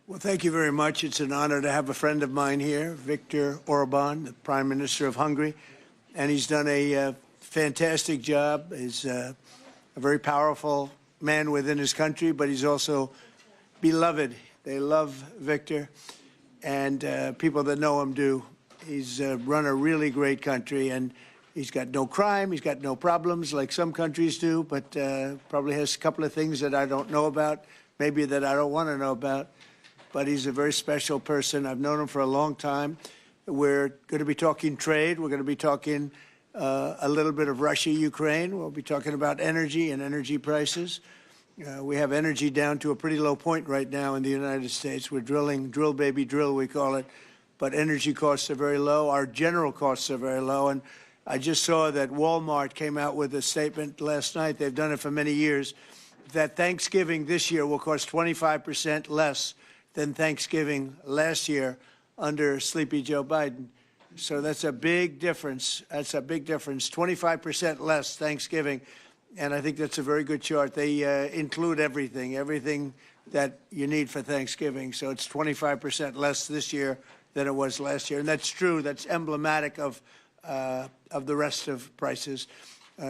Well, thank you very much. It's an honor to have a friend of mine here, Viktor Orban, the Prime Minister of Hungary, and he's done a fantastic job. He's a very powerful man within his country, but he's also beloved. They love Viktor, and people that know him do. He's run a really great country, and he's got no crime, he's got no problems like some countries do, but probably has a couple of things that I don't know about, maybe that I don't want to know about. But he's a very special person. I've known him for a long time. We're going to be talking trade. We're going to be talking a little bit of Russia, Ukraine. We'll be talking about energy and energy prices. We have energy down to a pretty low point right now in the United States. We're drilling, drill baby drill, we call it. But energy costs are very low. Our general costs are very low. And I just saw that Walmart came out with a statement last night. They've done it for many years, that Thanksgiving this year will cost 25% less than Thanksgiving last year under Sleepy Joe Biden. So that's a big difference. That's a big difference. 25% less Thanksgiving. And I think that's a very good chart. They include everything that you need for Thanksgiving. So it's 25% less this year than it was last year. And that's true. That's emblematic of the rest of prices.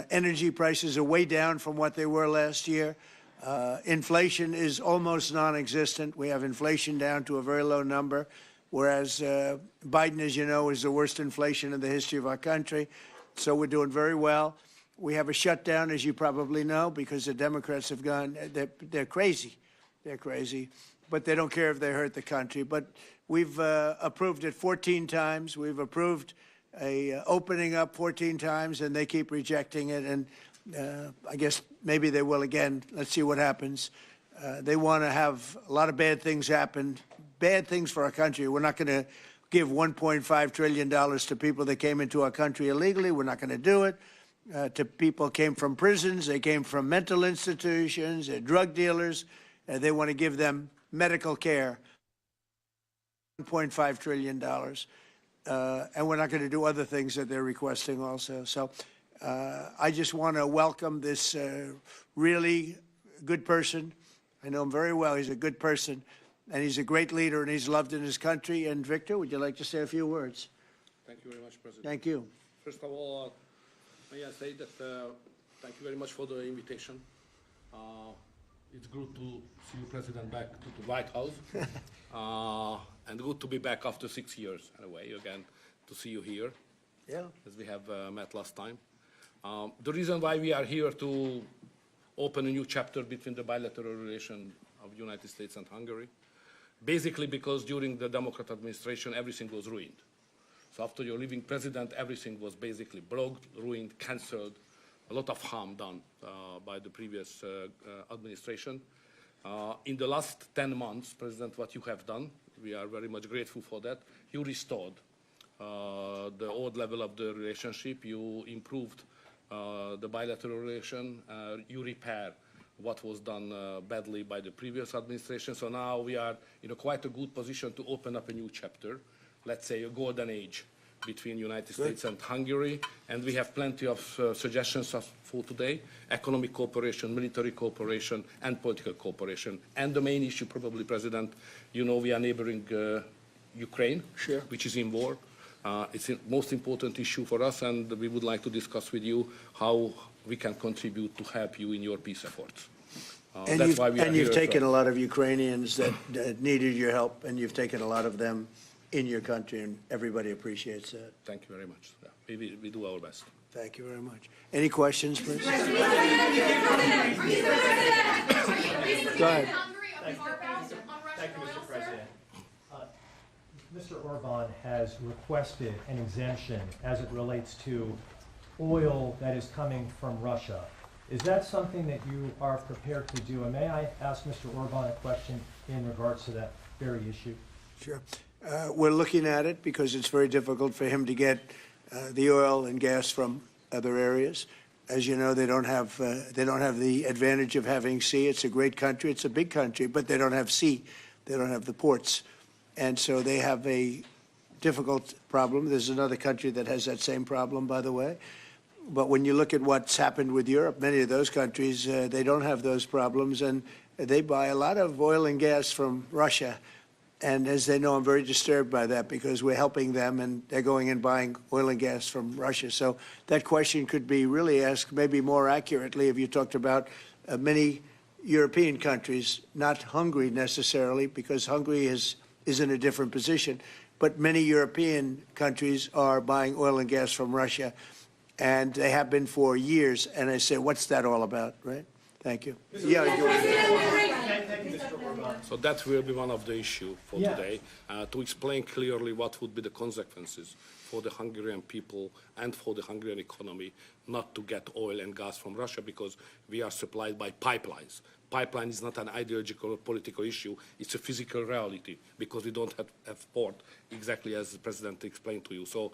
Energy prices are way down from what they were last year. Inflation is almost non-existent. We have inflation down to a very low number, whereas Biden, as you know, is the worst inflation in the history of our country. So we're doing very well. We have a shutdown, as you probably know, because the Democrats have gone, they're crazy. They're crazy. But they don't care if they hurt the country. But we've approved it 14 times. We've approved a opening up 14 times, and they keep rejecting it. And I guess maybe they will again. Let's see what happens. They want to have a lot of bad things happen, bad things for our country. We're not going to give $1.5 trillion to people that came into our country illegally. We're not going to do it. To people came from prisons. They came from mental institutions. They're drug dealers. They want to give them medical care. $1.5 trillion. And we're not going to do other things that they're requesting also. So I just want to welcome this really good person. I know him very well. He's a good person, and he's a great leader, and he's loved in his country. And Viktor, would you like to say a few words? Thank you very much, President. Thank you. First of all, may I say that thank you very much for the invitation. It's good to see you, President, back to the White House, and good to be back after 6 years, in a way, again, to see you here, as we have met last time. The reason why we are here to open a new chapter between the bilateral relation of the United States and Hungary, basically because during the Democrat administration, everything was ruined. So after your leaving president, everything was basically blocked, ruined, cancelled, a lot of harm done by the previous administration. In the last 10 months, President, what you have done, we are very much grateful for that. You restored the old level of the relationship. You improved the bilateral relation. You repair what was done badly by the previous administration. So now we are in quite a good position to open up a new chapter, let's say a golden age between United States and Hungary. And we have plenty of suggestions for today: economic cooperation, military cooperation, and political cooperation. And the main issue, probably, President, you know, we are neighboring Ukraine, which is in war. It's the most important issue for us, and we would like to discuss with you how we can contribute to help you in your peace efforts. And you've taken a lot of Ukrainians that needed your help, and you've taken a lot of them in your country, and everybody appreciates that. Thank you very much. Yeah, we do our best. Thank you very much. Any questions, please? Go ahead. Thank you, Mr. President. Mr. Orban has requested an exemption as it relates to oil that is coming from Russia. Is that something that you are prepared to do? And may I ask Mr. Orban a question in regards to that very issue? Sure. We're looking at it because it's very difficult for him to get the oil and gas from other areas. As you know, they don't have the advantage of having sea. It's a great country. It's a big country, but they don't have sea. They don't have the ports. And so they have a difficult problem. There's another country that has that same problem, by the way. But when you look at what's happened with Europe, many of those countries, they don't have those problems, and they buy a lot of oil and gas from Russia. And as they know, I'm very disturbed by that because we're helping them and they're going and buying oil and gas from Russia. So that question could be really asked maybe more accurately if you talked about many European countries, not Hungary necessarily, because Hungary is in a different position. But many European countries are buying oil and gas from Russia, and they have been for years. And I say, what's that all about, right? Thank you. Yeah, Thank you, Mr. Orban. So that will be one of the issues for Yeah. today, to explain clearly what would be the consequences for the Hungarian people and for the Hungarian economy not to get oil and gas from Russia because we are supplied by pipelines. Pipeline is not an ideological or political issue, it's a physical reality because we don't have port, exactly as the President explained to you. So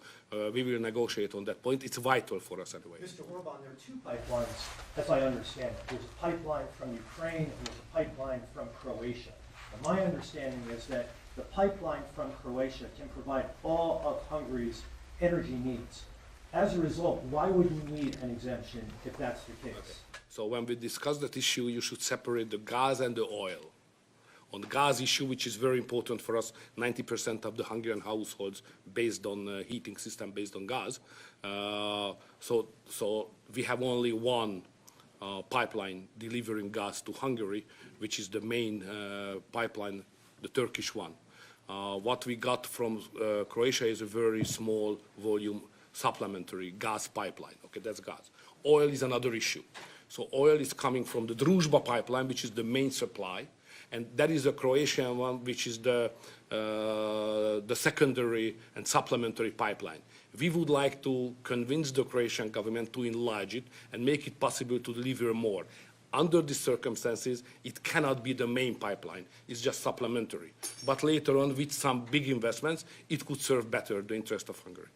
we will negotiate on that point. It's vital for us anyway. Mr. Orban, there are two pipelines, as I understand it. There's a pipeline from Ukraine and there's a pipeline from Croatia. And my understanding is that the pipeline from Croatia can provide all of Hungary's energy needs. As a result, why would we need an exemption if that's the case? So when we discuss that issue, you should separate the gas and the oil. On the gas issue, which is very important for us, 90% of the Hungarian households based on heating system based on gas. So we have only one pipeline delivering gas to Hungary, which is the main pipeline, the Turkish one. What we got from Croatia is a very small volume supplementary gas pipeline. Okay, that's gas. Oil is another issue. So oil is coming from the Druzhba pipeline, which is the main supply, and that is the Croatian one, which is the secondary and supplementary pipeline. We would like to convince the Croatian government to enlarge it and make it possible to deliver more. Under these circumstances, it cannot be the main pipeline. It's just supplementary. But later on, with some big investments, it could serve better the interest of Hungary.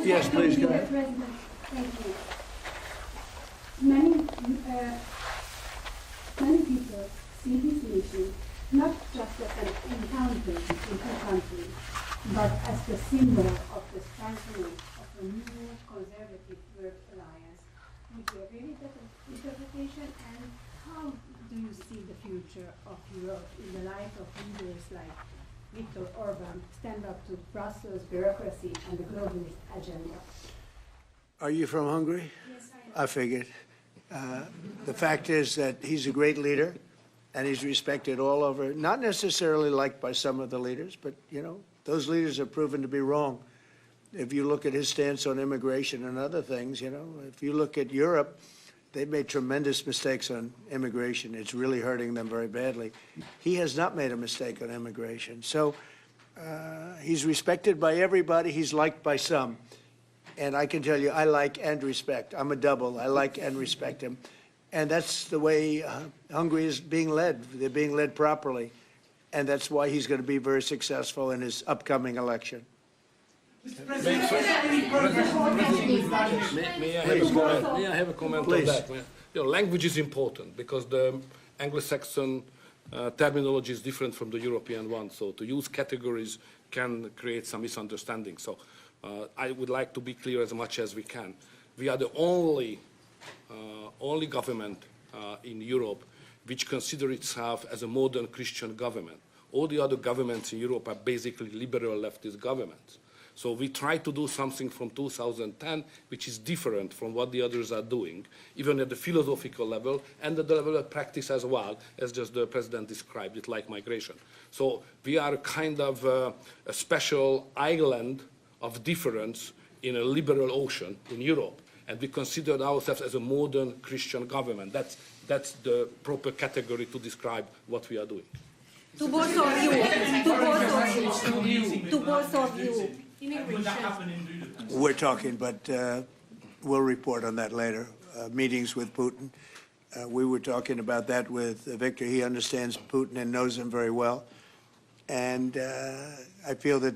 Yes, please, go ahead. President, thank you. Many people see this issue not just as an encounter between two countries, but as the symbol of the strengthening of a new conservative world alliance. Would you agree with that interpretation? And how do you see the future of Europe in the light of leaders like Viktor Orban stand up to Brussels bureaucracy and the globalist agenda? Are you from Hungary? Yes, I am. I figured. The fact is that he's a great leader, and he's respected all over, not necessarily liked by some of the leaders, but, you know, those leaders have proven to be wrong. If you look at his stance on immigration and other things, you know, if you look at Europe, they've made tremendous mistakes on immigration. It's really hurting them very badly. He has not made a mistake on immigration. So he's respected by everybody. He's liked by some. And I can tell you, I like and respect. I'm a double. I like and respect him. And that's the way Hungary is being led. They're being led properly. And that's why he's going to be very successful in his upcoming election. May I have a comment Please. on that? You know, language is important because the Anglo-Saxon terminology is different from the European one. So to use categories can create some misunderstanding. So I would like to be clear as much as we can. We are the only government in Europe which consider itself as a modern Christian government. All the other governments in Europe are basically liberal leftist governments. So we try to do something from 2010 which is different from what the others are doing, even at the philosophical level and at the level of practice as well, as just the President described it, like migration. So we are kind of a special island of difference in a liberal ocean in Europe. And we consider ourselves as a modern Christian government. That's the proper category to describe what we are doing. To both of you. To both of you. We're talking, but we'll report on that later. Meetings with Putin. We were talking about that with Viktor. He understands Putin and knows him very well. And I feel that,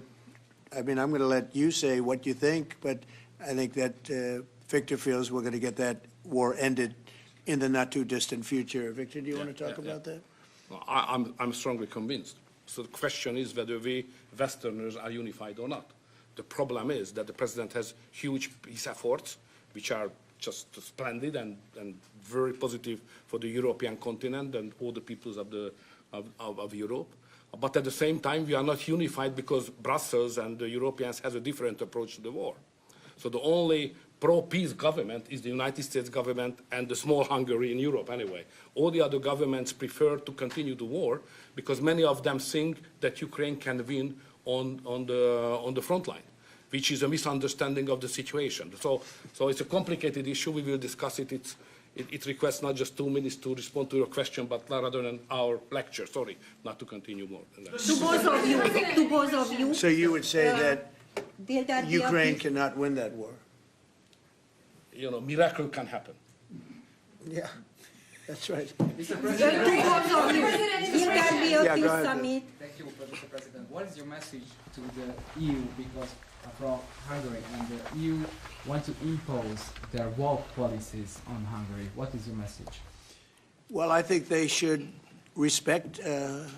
I mean, I'm going to let you say what you think, but I think that Viktor feels we're going to get that war ended in the not too distant future. Viktor, do you want to talk about that? Well, I'm strongly convinced. So the question is whether we Westerners are unified or not. The problem is that the President has huge peace efforts, which are just splendid and very positive for the European continent and all the peoples of Europe. But at the same time, we are not unified because Brussels and the Europeans has a different approach to the war. So the only pro-peace government is the United States government and the small Hungary in Europe anyway. All the other governments prefer to continue the war because many of them think that Ukraine can win on the front line, which is a misunderstanding of the situation. So it's a complicated issue. We will discuss it. It requests not just 2 minutes to respond to your question, but rather than our lecture. Sorry, not to continue more than that. To both of you. To both of you. So you would say that Déltár Ukraine cannot win that war? You know, miracle can happen. Yeah, that's right. To both of you. Déltár Yeah, go ahead. summit. Thank you, Mr. President. What is your message to the EU, because from Hungary and the EU want to impose their woke policies on Hungary? What is your message? Well, I think they should respect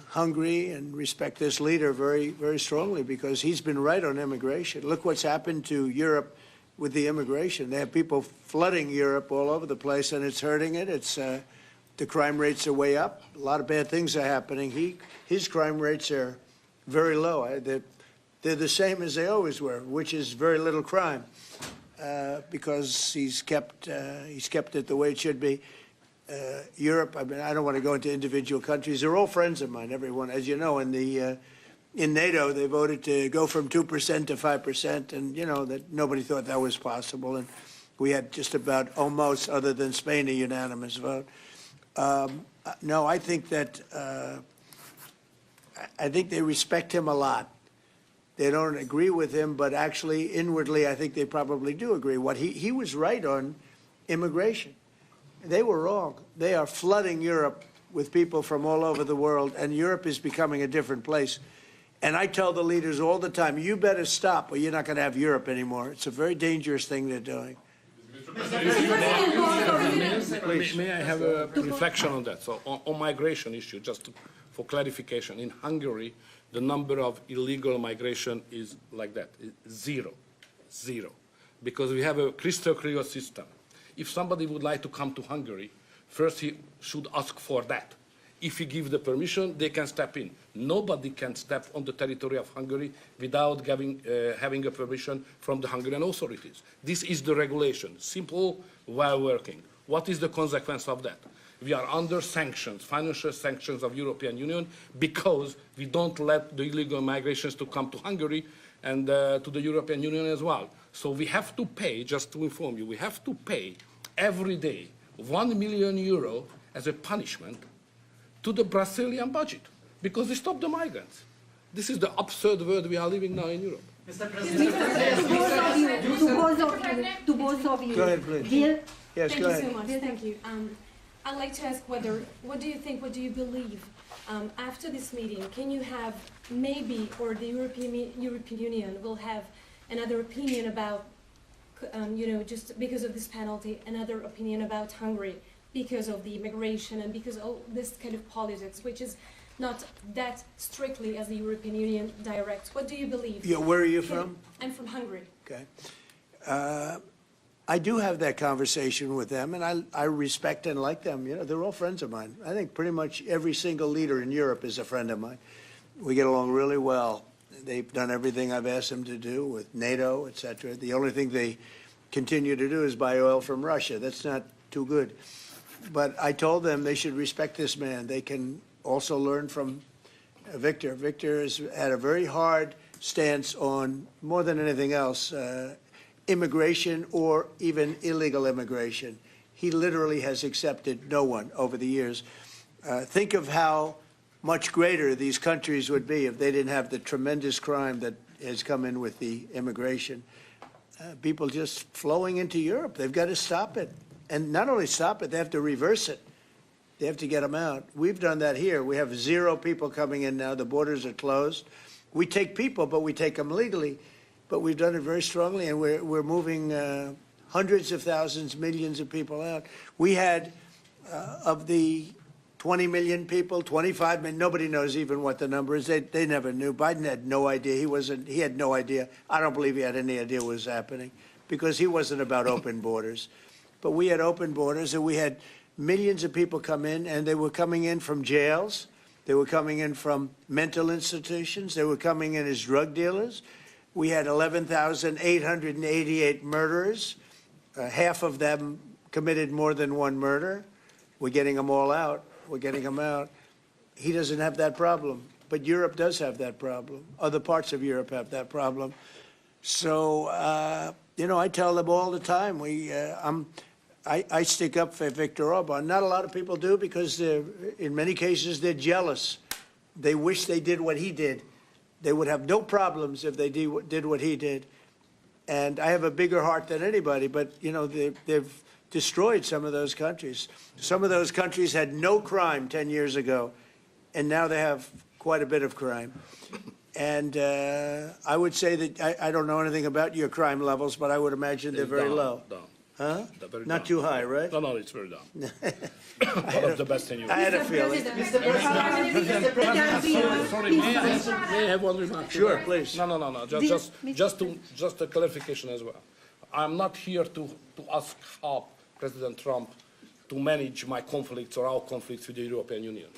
Hungary and respect this leader very, very strongly because he's been right on immigration. Look what's happened to Europe with the immigration. They have people flooding Europe all over the place, and it's hurting it. It's the crime rates are way up. A lot of bad things are happening. His crime rates are very low. They're the same as they always were, which is very little crime, because he's kept it the way it should be. Europe, I mean, I don't want to go into individual countries. They're all friends of mine, everyone. As you know, in NATO, they voted to go from 2% to 5%, and you know that nobody thought that was possible. And we had just about almost, other than Spain, a unanimous vote. No, I think that I think they respect him a lot. They don't agree with him, but actually, inwardly, I think they probably do agree. What he was right on immigration. They were wrong. They are flooding Europe with people from all over the world, and Europe is becoming a different place. And I tell the leaders all the time, you better stop or you're not going to have Europe anymore. It's a very dangerous thing they're doing. May I have a reflection on that? So on migration issue, just for clarification, in Hungary, the number of illegal migration is like that, zero, because we have a crystal clear system. If somebody would like to come to Hungary, first he should ask for that. If he gives the permission, they can step in. Nobody can step on the territory of Hungary without having a permission from the Hungarian authorities. This is the regulation, simple, well working. What is the consequence of that? We are under sanctions, financial sanctions of European Union, because we don't let the illegal migrations to come to Hungary and to the European Union as well. So we have to pay, just to inform you, we have to pay every day 1 million euro as a punishment to the Brazilian budget because we stop the migrants. This is the absurd world we are living now in Europe. To both of you. Go ahead, please. Dil- Yes, Thank go you ahead. so much. Thank you. I'd like to ask what do you think, what do you believe after this meeting? Can you have maybe, or the European Union will have another opinion about, just because of this penalty, another opinion about Hungary because of the immigration and because of this kind of politics, which is not that strictly as the European Union directs. What do you believe? Yeah, where are you from? I'm from Hungary. Okay. I do have that conversation with them, and I respect and like them. You know, they're all friends of mine. I think pretty much every single leader in Europe is a friend of mine. We get along really well. They've done everything I've asked them to do with NATO, et cetera. The only thing they continue to do is buy oil from Russia. That's not too good. But I told them they should respect this man. They can also learn from Viktor. Viktor has had a very hard stance on, more than anything else, immigration or even illegal immigration. He literally has accepted no one over the years. Think of how much greater these countries would be if they didn't have the tremendous crime that has come in with the immigration. People just flowing into Europe. They've got to stop it. And not only stop it, they have to reverse it. They have to get them out. We've done that here. We have 0 people coming in now. The borders are closed. We take people, but we take them legally. But we've done it very strongly, and we're moving hundreds of thousands, millions of people out. We had, of the 20 million people, 25 million, nobody knows even what the number is. They never knew. Biden had no idea. He had no idea. I don't believe he had any idea what was happening because he wasn't about open borders. but we had open borders, and we had millions of people come in, and they were coming in from jails. They were coming in from mental institutions. They were coming in as drug dealers. We had 11,888 murderers. Half of them committed more than one murder. We're getting them all out. We're getting them out. He doesn't have that problem, but Europe does have that problem. Other parts of Europe have that problem. So, you know, I tell them all the time, I stick up for Viktor Orban. Not a lot of people do, because in many cases they're jealous. They wish they did what he did. They would have no problems if they did what he did. And I have a bigger heart than anybody, but, you know, they've destroyed some of those countries. Some of those countries had no crime 10 years ago, and now they have quite a bit of crime. And I would say that I don't know anything about your crime levels, but I would imagine they're very low. Down. Huh? They're very Not down. too high, right? No, it's very down. One of the best in Europe. I had a feeling. Sorry, may I have one remark? Sure, please. No. Just a clarification as well. I'm not here to ask help President Trump to manage my conflicts or our conflicts with the European Union.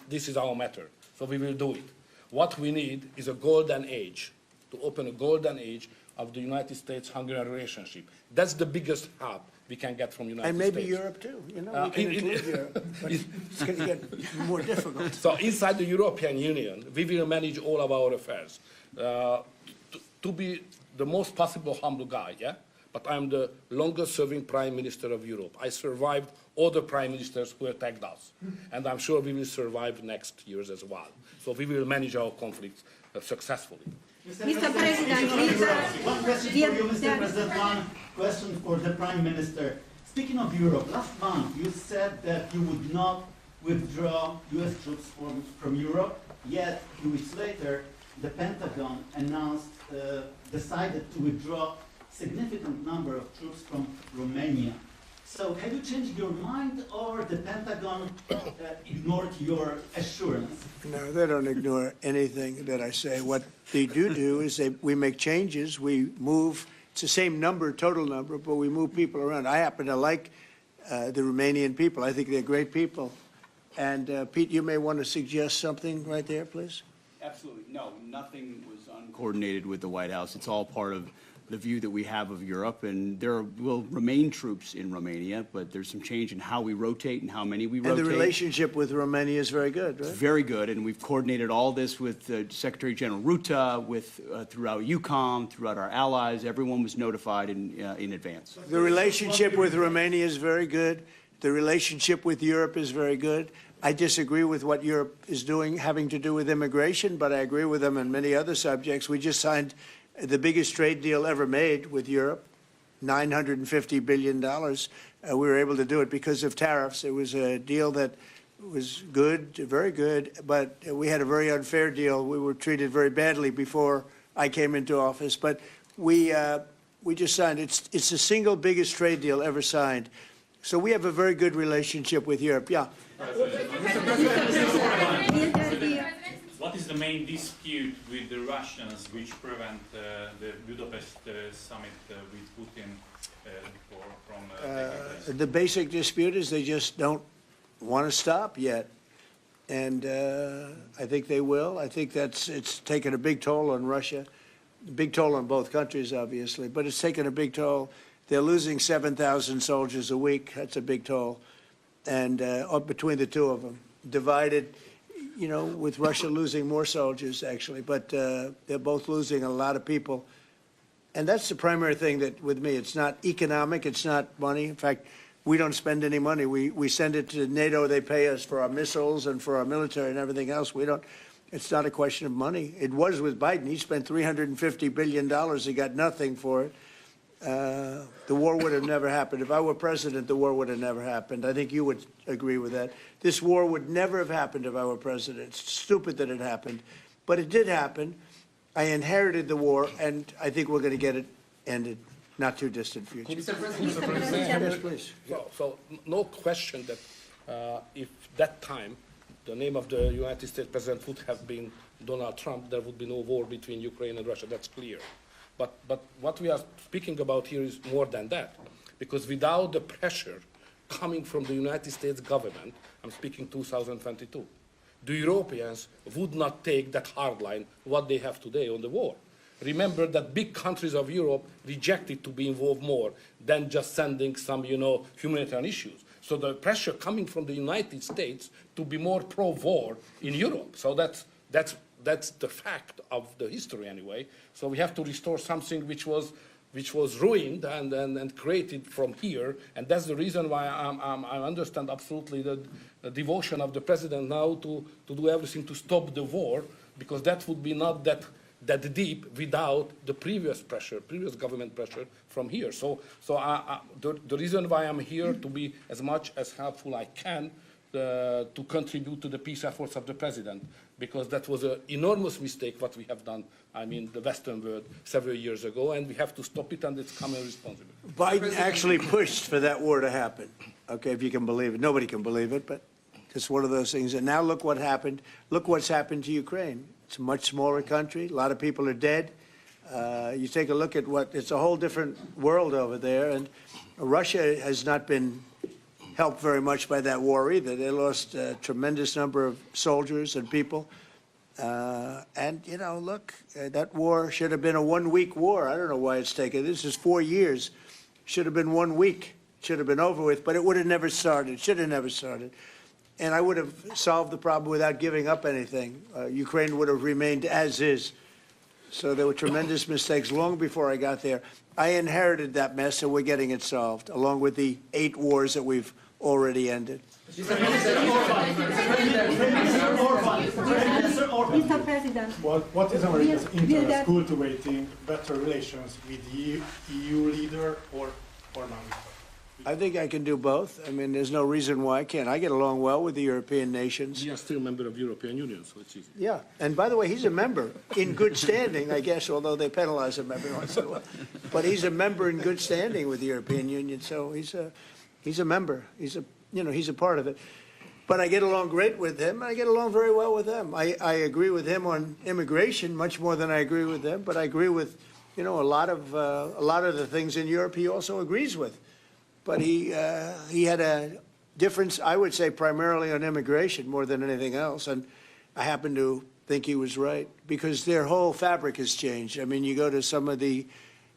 This is our matter, so we will do it. What we need is a golden age, to open a golden age of the United States-Hungarian relationship. That's the biggest help we can get from United And States. maybe Europe too, you know, we can include Europe, but it's going to get more difficult. So inside the European Union, we will manage all of our affairs. To be the most possible humble guy, yeah? But I'm the longest serving Prime Minister of Europe. I survived all the Prime Ministers who attacked us. And I'm sure we will survive next years as well. So we will manage our conflicts successfully. Mr. President, one question for you, Mr. President, one question for the Prime Minister. Speaking of Europe, last month you said that you would not withdraw US troops from Europe, yet 2 weeks later the Pentagon announced, decided to withdraw significant number of troops from Romania. So have you changed your mind, or the Pentagon ignored your assurance? No, they don't ignore anything that I say. What they do is we make changes. We move. It's the same number, total number, but we move people around. I happen to like the Romanian people. I think they're great people. And Pete, you may want to suggest something right there, please. Absolutely. No, nothing was uncoordinated with the White House. It's all part of the view that we have of Europe, and there will remain troops in Romania, but there's some change in how we rotate and how many we rotate. And the relationship with Romania is very good, right? It's very good, and we've coordinated all this with Secretary General Ruta, with throughout EUCOM, throughout our allies. Everyone was notified in advance. The relationship with Romania is very good. The relationship with Europe is very good. I disagree with what Europe is doing having to do with immigration, but I agree with them on many other subjects. We just signed the biggest trade deal ever made with Europe, $950 billion. We were able to do it because of tariffs. It was a deal that was good, very good, but we had a very unfair deal. We were treated very badly before I came into office, but we just signed. It's the single biggest trade deal ever signed. So we have a very good relationship with Europe. Yeah. What is the main dispute with the Russians which prevent the Budapest summit with Putin from taking place? The basic dispute is they just don't want to stop yet. And I think they will. I think it's taken a big toll on Russia, a big toll on both countries, obviously, but it's taken a big toll. They're losing 7,000 soldiers a week. That's a big toll. And between the two of them, divided, you know, with Russia losing more soldiers, actually, but they're both losing a lot of people. And that's the primary thing that, with me, it's not economic, it's not money. In fact, we don't spend any money. We send it to NATO. They pay us for our missiles and for our military and everything else. We don't. It's not a question of money. It was with Biden. He spent $350 billion. He got nothing for it. The war would have never happened. If I were president, the war would have never happened. I think you would agree with that. This war would never have happened if I were president. It's stupid that it happened. But it did happen. I inherited the war, and I think we're going to get it ended. Not too distant future. Mr. President, Yes, please. So no question that if that time the name of the United States president would have been Donald Trump, there would be no war between Ukraine and Russia. That's clear. But what we are speaking about here is more than that. because without the pressure coming from the United States government, I'm speaking 2022, the Europeans would not take that hard line what they have today on the war. Remember that big countries of Europe rejected to be involved more than just sending some, humanitarian issues. So the pressure coming from the United States to be more pro-war in Europe. So that's the fact of the history anyway. So we have to restore something which was ruined and created from here, and that's the reason why I understand absolutely the devotion of the president now to do everything to stop the war, because that would be not that deep without the previous government pressure from here. So the reason why I'm here to be as much as helpful I can to contribute to the peace efforts of the president, because that was an enormous mistake what we have done, the Western world several years ago, and we have to stop it, and it's common responsibility. Biden actually pushed for that war to happen. Okay, if you can believe it. Nobody can believe it, but it's one of those things. And now look what happened. Look what's happened to Ukraine. It's a much smaller country. A lot of people are dead. You take a look at it's a whole different world over there. And Russia has not been helped very much by that war either. They lost a tremendous number of soldiers and people. Look, that war should have been a 1-week war. I don't know why it's taken. This is 4 years. Should have been 1 week. Should have been over with, but it would have never started. Should have never started. And I would have solved the problem without giving up anything. Ukraine would have remained as is. So there were tremendous mistakes long before I got there. I inherited that mess, and we're getting it solved, along with the 8 wars that we've already ended. Mr. President, What is America's interest cultivating better relations with the EU leader or Orban? I think I can do both. There's no reason why I can't. I get along well with the European nations. We are still a member of the European Union, so it's easy. Yeah, and by the way, he's a member in good standing, I guess, although they penalize him every once in a while. But he's a member in good standing with the European Union, so he's a member. He's a part of it. But I get along great with him, and I get along very well with them. I agree with him on immigration much more than I agree with them, but I agree with, a lot of the things in Europe he also agrees with. But he had a difference, I would say, primarily on immigration more than anything else. And I happen to think he was right, because their whole fabric has changed. You go to some of the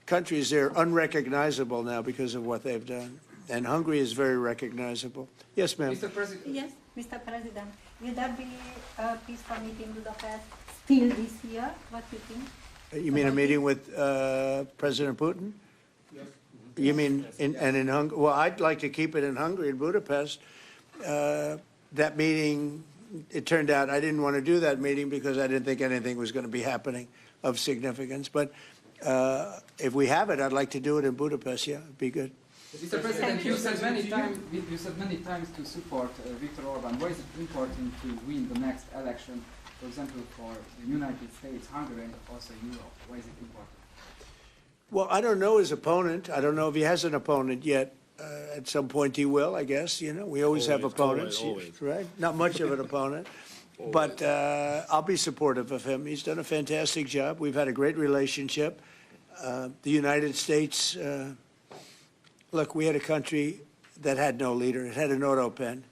countries, they're unrecognizable now because of what they've done. And Hungary is very recognizable. Yes, ma'am. Mr. President. yes, Mr. President, will there be a peaceful meeting in Budapest still this year? What do you think? You mean a meeting with President Putin? Yes. You mean in Hungary? Well, I'd like to keep it in Hungary, in Budapest. That meeting, it turned out I didn't want to do that meeting because I didn't think anything was going to be happening of significance. But if we have it, I'd like to do it in Budapest. Yeah, it'd be good. Mr. President, you said many times to support Viktor Orban. Why is it important to win the next election, for example, for the United States, Hungary, and also Europe? Why is it important? Well, I don't know his opponent. I don't know if he has an opponent yet. At some point he will, I guess. We always have opponents, always. right? Not much of an opponent. But I'll be supportive of him. He's done a fantastic job. We've had a great relationship. The United States, look, we had a country that had no leader. It had an auto pen,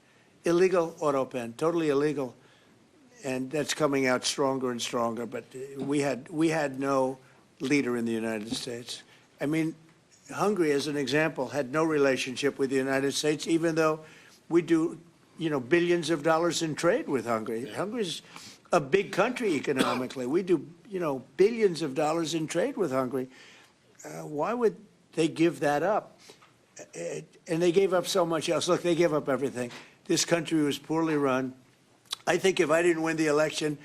illegal auto pen, totally illegal. And that's coming out stronger and stronger. But we had no leader in the United States. Hungary, as an example, had no relationship with the United States, even though we do, billions of dollars in trade with Hungary. Yeah. Hungary's a big country economically. We do, billions of dollars in trade with Hungary. Why would they give that up? And they gave up so much else. Look, they gave up everything. This country was poorly run. I think if I didn't win the election,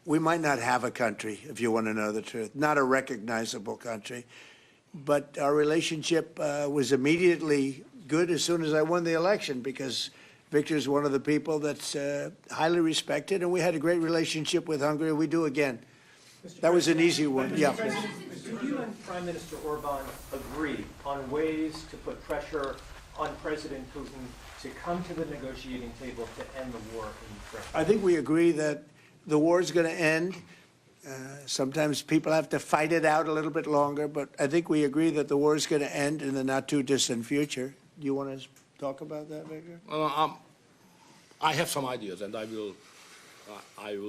we might not have a country, if you want to know the truth, not a recognizable country. But our relationship was immediately good as soon as I won the election, because Viktor's one of the people that's highly respected, and we had a great relationship with Hungary. We do again. That was an easy one. Yeah. Do you and Prime Minister Orban agree on ways to put pressure on President Putin to come to the negotiating table to end the war in Ukraine? I think we agree that the war is going to end. Sometimes people have to fight it out a little bit longer, but I think we agree that the war is going to end in the not-too-distant future. Do you want to talk about that, Viktor? I have some ideas, and I will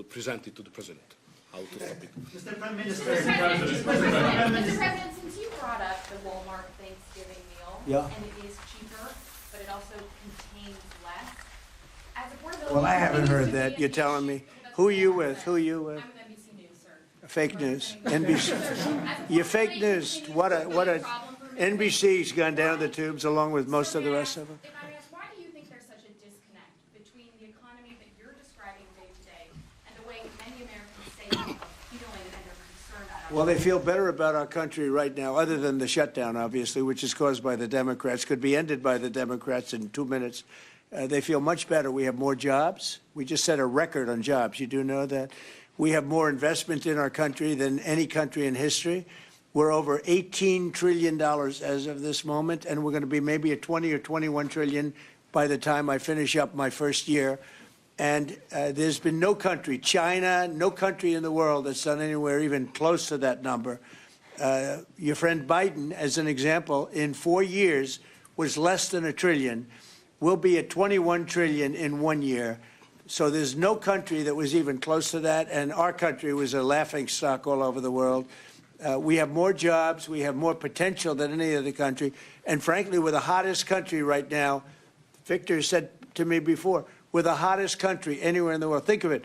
present it to the president. How to stop it. Mr. Prime Minister. Mr. President, since you brought up the Walmart Thanksgiving meal, Yeah. and it is cheaper, but it also contains less. As affordability Well, I haven't continues heard to be that. an You're telling me. issue- Who are you with? Who are you with? I'm with NBC News, sir. Fake news. NBC. As You're fake affordability news. continues What to a be what a problem for many NBC's gone down the tubes along with most of the rest of them. If I may ask, why do you think there's such a disconnect between the economy that you're describing day to day and the way many Americans say are feeling and they're concerned about? Well, they feel better about our country right now, other than the shutdown, obviously, which is caused by the Democrats, could be ended by the Democrats in 2 minutes. They feel much better. We have more jobs. We just set a record on jobs. You do know that. We have more investment in our country than any country in history. We're over $18 trillion as of this moment, and we're going to be maybe at 20 or 21 trillion by the time I finish up my first year. And there's been no country, China, no country in the world that's done anywhere even close to that number. Your friend Biden, as an example, in 4 years was less than $1 trillion. We'll be at 21 trillion in 1 year. So there's no country that was even close to that, and our country was a laughing stock all over the world. We have more jobs, we have more potential than any other country, and frankly, we're the hottest country right now. Viktor said to me before, we're the hottest country anywhere in the world. Think of it.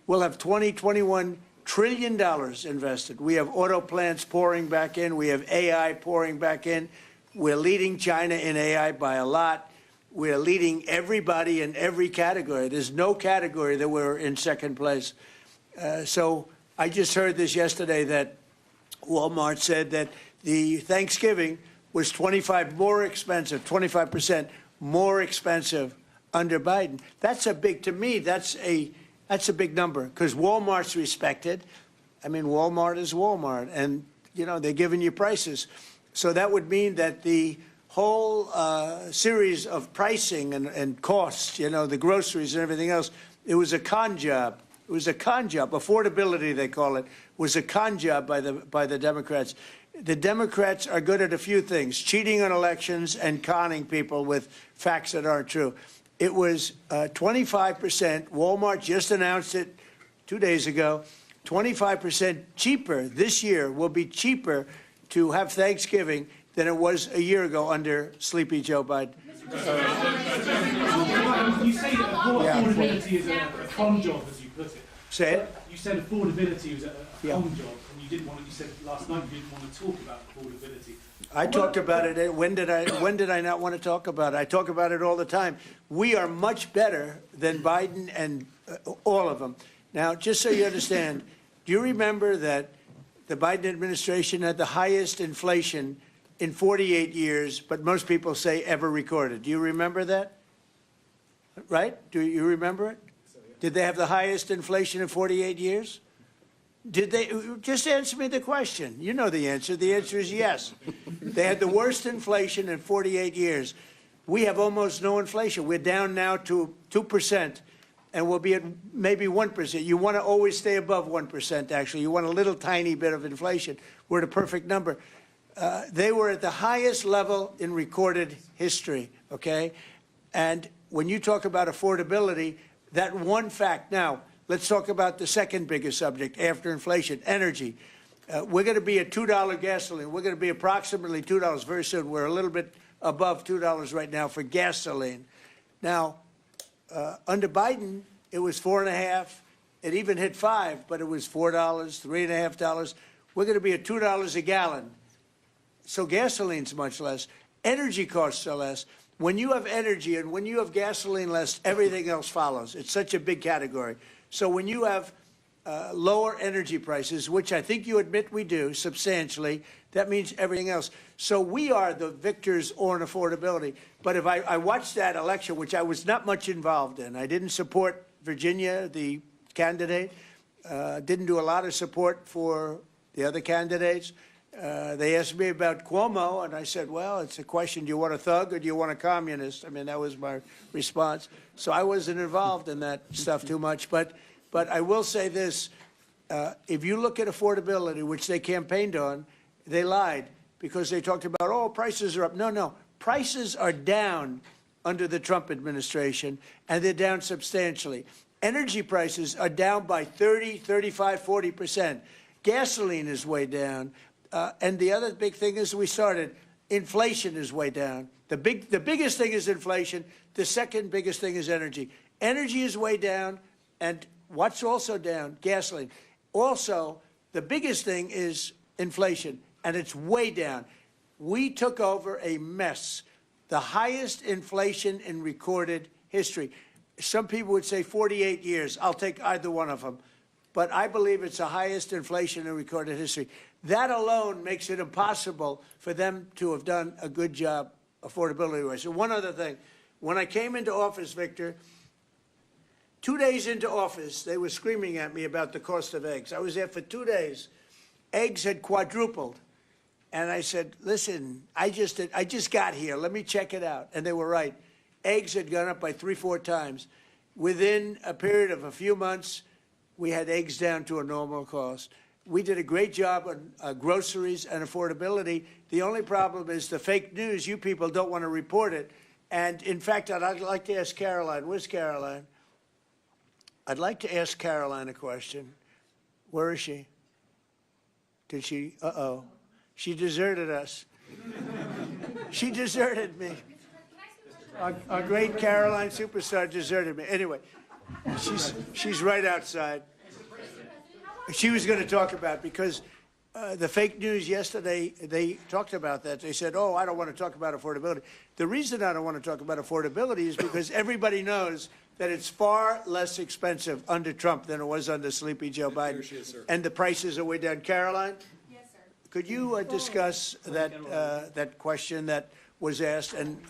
We'll have $21 trillion invested. We have auto plants pouring back in. We have AI pouring back in. We're leading China in AI by a lot. We're leading everybody in every category. There's no category that we're in second place. So I just heard this yesterday that Walmart said that the Thanksgiving was 25% more expensive under Biden. That's a big, to me, that's a big number, because Walmart's respected. I mean, Walmart is Walmart, and, you know, they're giving you prices. So that would mean that the whole series of pricing and costs, you know, the groceries and everything else, it was a con job. It was a con job. Affordability, they call it, was a con job by the Democrats. The Democrats are good at a few things: cheating on elections and conning people with facts that aren't true. It was 25%. Walmart just announced it 2 days ago. 25% cheaper this year, will be cheaper to have Thanksgiving than it was a year ago under Sleepy Joe Biden. You say that affordability is a con job, as you put it. Say it. You said affordability was a Yeah. con job, and you didn't want to, you said last night you didn't want to talk about affordability. I talked about it. When did I not want to talk about it? I talk about it all the time. We are much better than Biden and all of them. Now, just so you understand, do you remember that the Biden administration had the highest inflation in 48 years, but most people say ever recorded? Do you remember that? Right? Do you remember it? Did they have the highest inflation in 48 years? Did they? Just answer me the question. You know the answer. The answer is yes. They had the worst inflation in 48 years. We have almost no inflation. We're down now to 2%, and we'll be at maybe 1%. You want to always stay above 1%, actually. You want a little tiny bit of inflation. We're at a perfect number. They were at the highest level in recorded history, okay? And when you talk about affordability, that one fact. Now, let's talk about the second biggest subject after inflation, energy. We're going to be at $2 gasoline. We're going to be approximately $2 very soon. We're a little bit above $2 right now for gasoline. Now, under Biden, it was $4.50. It even hit $5, but it was $4, $3.50. We're going to be at $2 a gallon. So gasoline's much less. Energy costs are less. When you have energy and when you have gasoline less, everything else follows. It's such a big category. So when you have lower energy prices, which I think you admit we do substantially, that means everything else. So we are the victors on affordability. But if I watched that election, which I was not much involved in, I didn't support Virginia, the candidate, didn't do a lot of support for the other candidates. They asked me about Cuomo, and I said, well, it's a question, do you want a thug or do you want a communist? I mean, that was my response. So I wasn't involved in that stuff too much. But I will say this, if you look at affordability, which they campaigned on, they lied because they talked about, oh, prices are up. No, no. Prices are down under the Trump administration, and they're down substantially. Energy prices are down by 30, 35, 40%. Gasoline is way down. And the other big thing is inflation is way down. The biggest thing is inflation. The second biggest thing is energy. Energy is way down, and what's also down? Gasoline. Also, the biggest thing is inflation, and it's way down. We took over a mess, the highest inflation in recorded history. Some people would say 48 years. I'll take either one of them. But I believe it's the highest inflation in recorded history. That alone makes it impossible for them to have done a good job affordability-wise. So one other thing. When I came into office, Victor, 2 days into office, they were screaming at me about the cost of eggs. I was there for 2 days. Eggs had quadrupled. And I said, listen, I just got here. Let me check it out. And they were right. Eggs had gone up by 3-4 times. Within a period of a few months, we had eggs down to a normal cost. We did a great job on groceries and affordability. The only problem is the fake news. You people don't want to report it. And in fact, I'd like to ask Caroline. Where's Caroline? I'd like to ask Caroline a question. Where is she? Did she? Uh-oh. She deserted us. She deserted me. Our great Caroline superstar deserted me. Anyway, she's right outside. She was going to talk about, because the fake news yesterday, they talked about that. They said, oh, I don't want to talk about affordability. The reason I don't want to talk about affordability is because everybody knows that it's far less expensive under Trump than it was under Sleepy Joe Biden. And the prices are way down. Caroline? Yes, sir. Could you discuss that question that was asked, and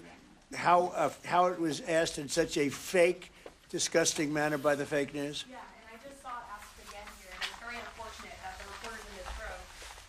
how it was asked in such a fake, disgusting manner by the fake news? Yeah, and I just saw it asked again here, and it's very unfortunate that the reporters in this room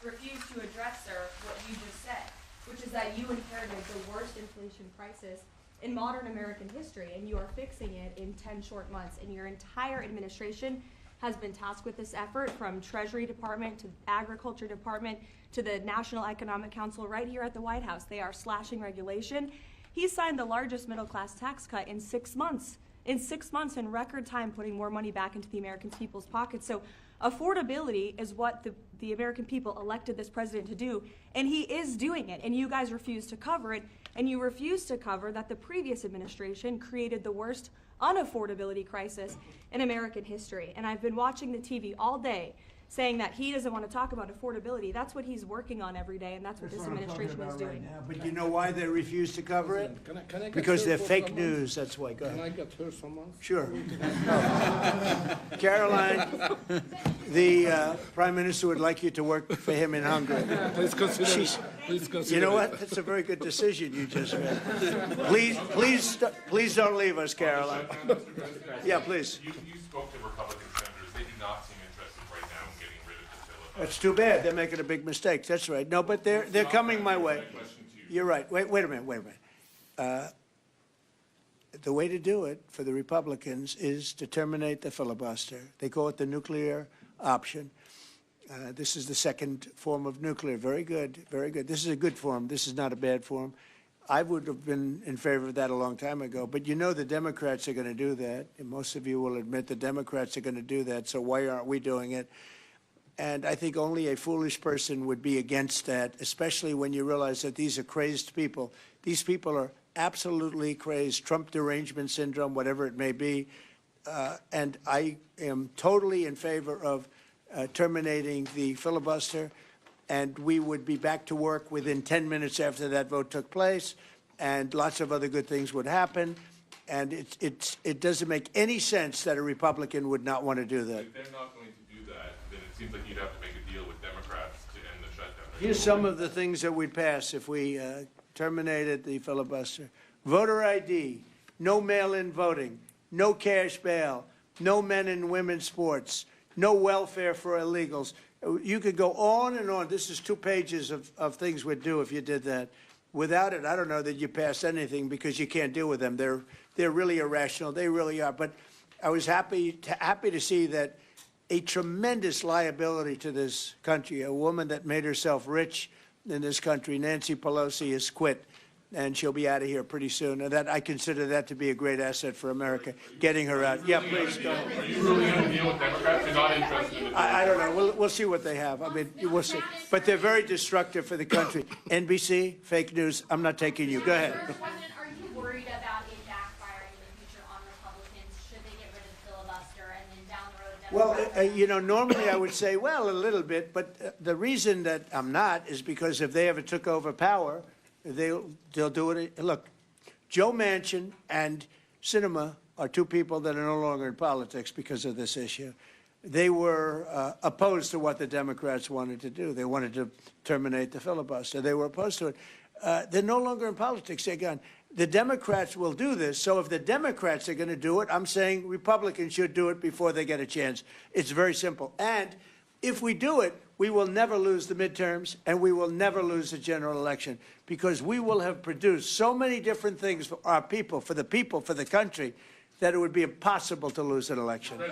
refused to address, sir, what you just said, which is that you inherited the worst inflation crisis in modern American history, and you are fixing it in 10 short months. And your entire administration has been tasked with this effort, from Treasury Department to Agriculture Department to the National Economic Council right here at the White House. They are slashing regulation. He signed the largest middle-class tax cut in 6 months. In 6 months, in record time, putting more money back into the American people's pockets. So affordability is what the American people elected this president to do, and he is doing it, and you guys refuse to cover it, and you refuse to cover that the previous administration created the worst unaffordability crisis in American history. And I've been watching the TV all day saying that he doesn't want to talk about affordability. That's what he's working on every day, and that's what this administration is doing. But you know why they refuse to cover it? Can I get Because her they're for fake someone? news. That's why. Go Can I ahead. get her someone? Sure. Caroline, the Prime Minister would like you to work for him in Hungary. Please consider. She's- Please consider. You know what? That's a very good decision you just made. Please don't leave us, Caroline. Yeah, please. You spoke to Republican senators. They do not seem interested right now in getting rid of the filibuster. That's too bad. They're making a big mistake. That's right. No, but they're coming my way. You're right. Wait a minute. The way to do it for the Republicans is to terminate the filibuster. They call it the nuclear option. This is the second form of nuclear. Very good, very good. This is a good form. This is not a bad form. I would have been in favor of that a long time ago. But you know the Democrats are going to do that. And most of you will admit the Democrats are going to do that. So why aren't we doing it? And I think only a foolish person would be against that, especially when you realize that these are crazed people. These people are absolutely crazed, Trump derangement syndrome, whatever it may be. And I am totally in favor of terminating the filibuster, and we would be back to work within 10 minutes after that vote took place, and lots of other good things would happen. And it doesn't make any sense that a Republican would not want to do that. If they're not going to do that, then it seems like you'd have to make a deal with Democrats to end the shutdown. Here's some of the things that we'd pass if we terminated the filibuster. Voter ID, no mail-in voting, no cash bail, no men and women's sports, no welfare for illegals. You could go on and on. This is 2 pages of things we'd do if you did that. Without it, I don't know that you pass anything, because you can't deal with them. They're really irrational. They really are. But I was happy to see that a tremendous liability to this country. A woman that made herself rich in this country, Nancy Pelosi, has quit, and she'll be out of here pretty soon. And that I consider that to be a great asset for America, getting her out. Yeah, please go. Are you really going to deal with Democrats? You're not interested in it? I don't know. We'll see what they have. I mean, we'll see. But they're very destructive for the country. NBC, fake news. I'm not taking you. Go ahead. Mr. President, are you worried about it backfiring in the future on Republicans? Should they get rid of the filibuster and then down the road, Democrats? Well, you know, normally I would say, well, a little bit. But the reason that I'm not is because if they ever took over power, they'll do it. Look, Joe Manchin and Sinema are two people that are no longer in politics because of this issue. They were opposed to what the Democrats wanted to do. They wanted to terminate the filibuster. They were opposed to it. They're no longer in politics. They're gone. The Democrats will do this. So if the Democrats are going to do it, I'm saying Republicans should do it before they get a chance. It's very simple. And if we do it, we will never lose the midterms, and we will never lose the general election, because we will have produced so many different things for our people, for the country, that it would be impossible to lose an election. AI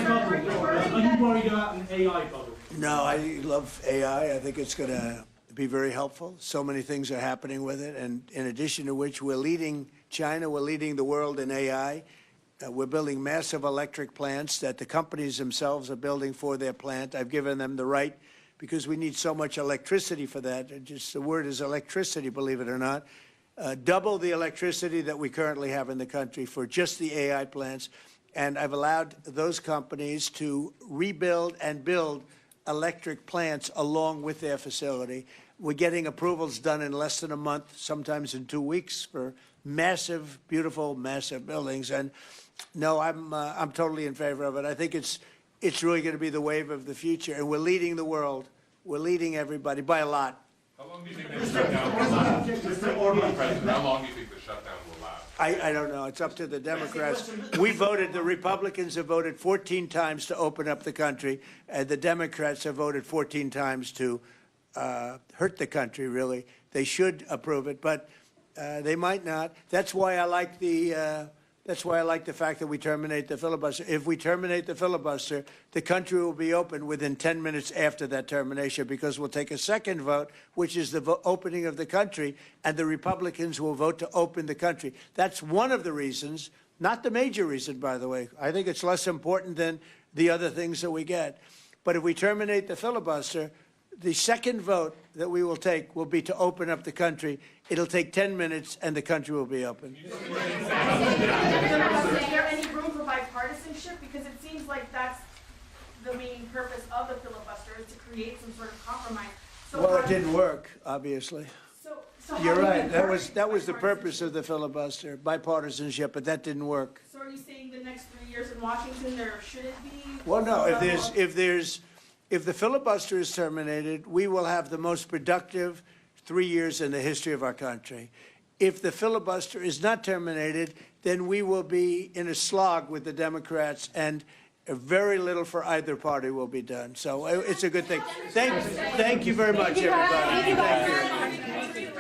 bubble. Are you worried about an AI bubble? No, I love AI. I think it's going to be very helpful. So many things are happening with it, and in addition to which, we're leading China, we're leading the world in AI. We're building massive electric plants that the companies themselves are building for their plant. I've given them the right, because we need so much electricity for that. Just the word is electricity, believe it or not. Double the electricity that we currently have in the country for just the AI plants. And I've allowed those companies to rebuild and build electric plants along with their facility. We're getting approvals done in less than a month, sometimes in 2 weeks, for massive, beautiful, massive buildings. And no, I'm totally in favor of it. I think it's really going to be the wave of the future, and we're leading the world. We're leading everybody by a lot. How long do you think the shutdown will last? Mr. Orban, President, how long do you think the shutdown will last? I don't know. It's up to the Democrats. We voted, the Republicans have voted 14 times to open up the country, and the Democrats have voted 14 times to hurt the country, really. They should approve it, but they might not. That's why I like the fact that we terminate the filibuster. If we terminate the filibuster, the country will be open within 10 minutes after that termination, because we'll take a second vote, which is the opening of the country, and the Republicans will vote to open the country. That's one of the reasons, not the major reason, by the way. I think it's less important than the other things that we get. But if we terminate the filibuster, the second vote that we will take will be to open up the country. It'll take 10 minutes, and the country will be open. Is there any room for bipartisanship? Because it seems like that's the main purpose of the filibuster, is to create some sort of compromise. So Well, it didn't work, obviously. So You're how do you right. That encourage was the purpose of the filibuster, bipartisanship, but that didn't work. So are you saying the next 3 years in Washington there shouldn't be? Well, no. If the filibuster is terminated, we will have the most productive 3 years in the history of our country. If the filibuster is not terminated, then we will be in a slog with the Democrats, and very little for either party will be done. So it's a good thing. Thank you very much, everybody. Thank you.